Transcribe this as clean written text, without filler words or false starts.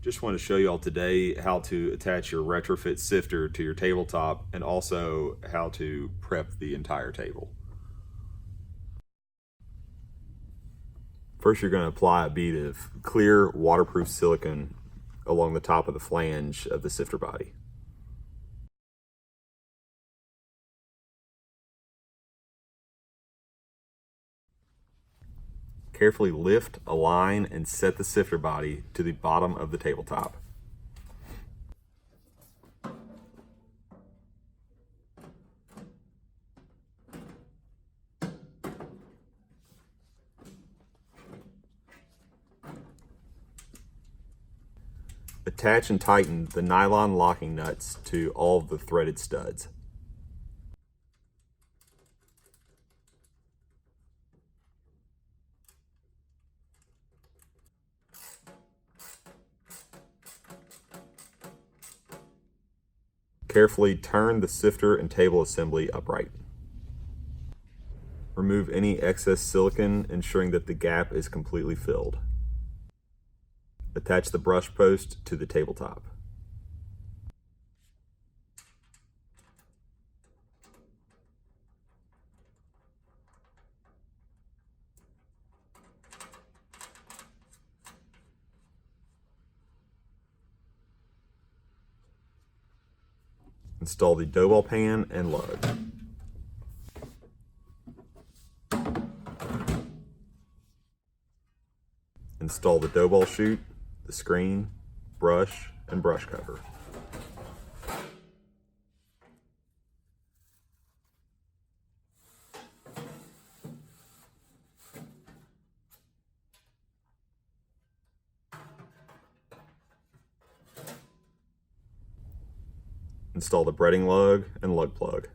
Just want to show you all today how to attach your Retrofit sifter to your tabletop and also how to prep the entire table. First, you're going to apply a bead of clear waterproof silicone along the top of the flange of the sifter body. Carefully lift, align, and set the sifter body to the bottom of the tabletop. Attach and tighten the nylon locking nuts to all of the threaded studs. Carefully turn the sifter and table assembly upright. Remove any excess silicone, ensuring that the gap is completely filled. Attach the brush post to the tabletop. Install the dough ball pan and lug. Install the dough ball chute, the screen, brush, and brush cover. Install the breading lug and lug plug.